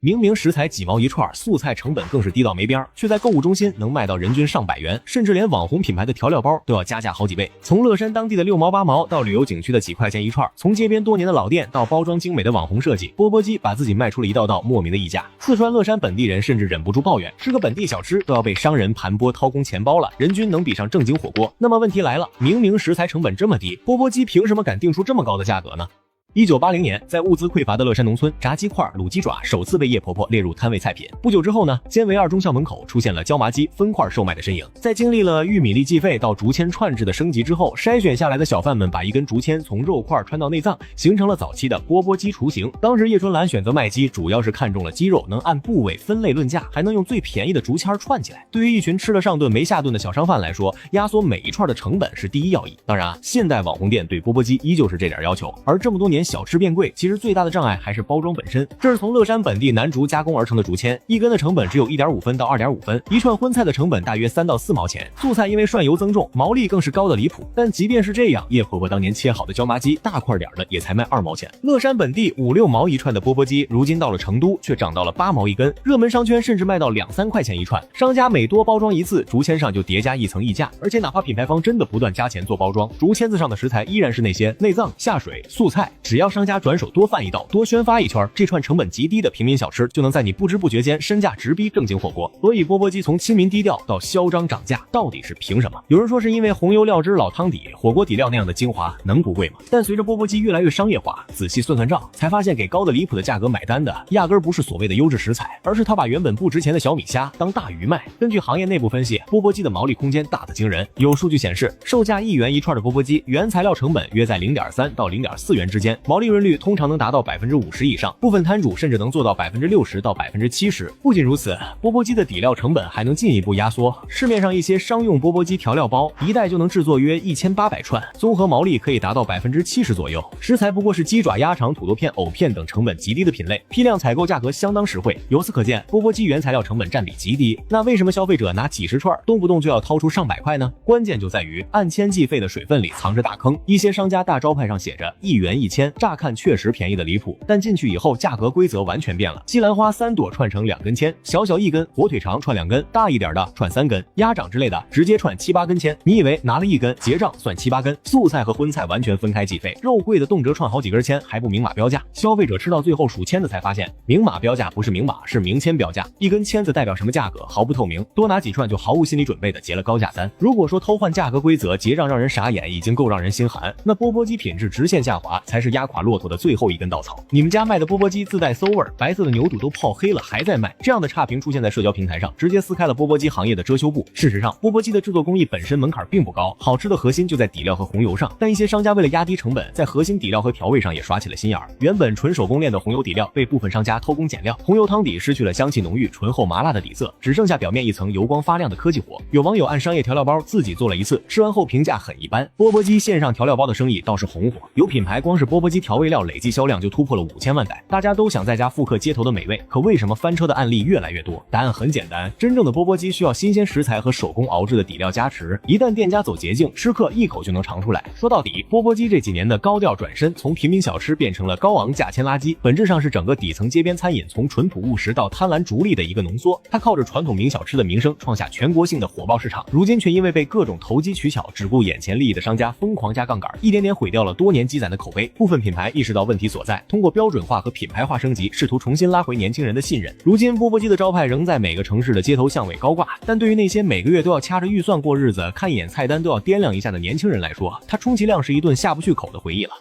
明明食材幾毛一串，素菜成本更是低到没邊，却在购物中心能賣到人均上百元，甚至连網紅品牌的調料包都要加價好幾倍。從樂山當地的6毛8毛到旅遊景區的幾塊錢一串，從街邊多年的老店到包裝精美的網紅設計，钵钵鸡把自己賣出了一道道莫名的溢價。四川乐山本地人甚至忍不住抱怨，吃个本地小吃都要被商人盘剥掏空钱包了，人均能比上正经火锅。那么問題來了，明明食材成本這麼低，钵钵雞憑什麼敢定出這麼高的價格呢？1980年，在物資匱乏的樂山農村，炸雞塊、滷雞爪首次被葉婆婆列入攤位菜品。不久之後呢，犍為2中校門口出現了椒麻雞分塊售賣的身影。在經歷了玉米粒計費到竹籤串制的升級之後，篩選下來的小販們把一根竹籤從肉塊穿到內臟，形成了早期的缽缽雞雛形。當時葉春蘭選擇賣雞，主要是看中了雞肉能按部位分類論價，還能用最便宜的竹籤串起來。對於一群吃了上頓沒下頓的小商販來說，壓縮每一串的成本是第一要義。當然啊，現代網紅店對缽缽雞依舊是這點要求，而這麼多年小吃變貴，其實最大的障礙還是包裝本身。這是從樂山本地南竹加工而成的竹籤，一根的成本只有1.5分到2.5分，一串荤菜的成本大約3到4毛錢。素菜因為涮油增重，毛利更是高的離譜。但即便是這樣，葉婆婆當年切好的椒麻雞，大塊點的也才賣2毛錢。樂山本地5、6毛一串的缽缽雞，如今到了成都卻漲到了8毛一根，熱門商圈甚至賣到2、3塊錢一串。商家每多包裝一次，竹籤上就疊加一層溢價，而且哪怕品牌方真的不斷加錢做包裝，竹籤子上的食材依然是那些內臟、下水、素菜，只要商家轉手多販一道，多宣發一圈，這串成本極低的平民小吃就能在你不知不覺間身價直逼正經火鍋。所以缽缽雞從親民低調到囂張漲價，到底是憑什麼？有人說是因為紅油料汁老湯底，火鍋底料那樣的精華能不貴嗎？但隨着缽缽雞越來越商業化，仔細算算賬，才發現給高的離譜的價格買單的，壓根不是所謂的優質食材，而是他把原本不值錢的小米蝦當大魚賣。根據行業內部分析，缽缽雞的毛利空間大得驚人。有數據顯示，售價1元一串的缽缽雞，原材料成本約在0.3到0.4元之間，毛利潤率通常能達到50%以上，部分攤主甚至能做到60%到70%。不僅如此，缽缽雞的底料成本還能進一步壓縮。市面上一些商用缽缽雞調料包，一袋就能制作約1800串，綜合毛利可以達到70%左右。食材不過是雞爪、鴨腸、土豆片、藕片等成本極低的品類，批量採購價格相當實惠。由此可見，缽缽雞原材料成本佔比極低。那為什麼消費者拿幾十串，動不動就要掏出上百塊呢？關鍵就在於按千計費的水分裡藏着大坑。一些商家大招牌上寫着1元1千，乍看確實便宜的離譜，但進去以後價格規則完全變了。西蘭花3朵串成2根籤，小小1根；火腿腸串2根，大一點的串3根，鴨掌之類的直接串7、8根籤。你以為拿了1根結賬算7、8根？素菜和葷菜完全分開計費，肉貴的動輒串好幾根籤還不明碼標價。消費者吃到最後數籤子才發現，明碼標價不是明碼，是明籤標價。一根籤子代表什麼價格毫不透明，多拿幾串就毫無心理準備的結了高價單。如果說偷換價格規則結賬讓人傻眼已經夠讓人心寒，那缽缽雞品質直線下滑才是壓垮駱駝的最後一根稻草。你們家賣的缽缽雞自帶餿味，白色的牛肚都泡黑了還在賣，這樣的差評出現在社交平台上，直接撕開了缽缽雞行業的遮羞布。事實上，缽缽雞的制作工藝本身門檻並不高，好吃的核心就在底料和紅油上。但一些商家為了壓低成本，在核心底料和調味上也耍起了心眼兒。原本純手工煉的紅油底料被部分商家偷工減料，紅油湯底失去了香氣濃郁、醇厚麻辣的底色，只剩下表面一層油光發亮的科技火。有網友按商業調料包自己做了一次，吃完後評價很一般。缽缽雞線上調料包的生意倒是紅火，有品牌光是缽缽雞調味料累計銷量就突破了5000萬袋。大家都想在家復刻街頭的美味，可為什麼翻車的案例越來越多？答案很簡單，真正的缽缽雞需要新鮮食材和手工熬制的底料加持，一旦店家走捷徑，吃客一口就能嘗出來。說到底，缽缽雞這幾年的高調轉身，從平民小吃變成了高昂價籤垃圾，本質上是整個底層街邊餐飲從淳樸務實到貪婪逐利的一個濃縮。它靠着傳統名小吃的名聲創下全國性的火爆市場，如今卻因為被各種投機取巧、只顧眼前利益的商家瘋狂加槓桿，一點點毀掉了多年積攢的口碑。部分品牌意識到問題所在，通過標準化和品牌化升級，試圖重新拉回年輕人的信任。如今缽缽雞的招牌仍在每個城市的街頭巷尾高掛，但對於那些每個月都要掐着預算過日子，看一眼菜單都要掂量一下的年輕人來說，它充其量是一頓下不去口的回憶了。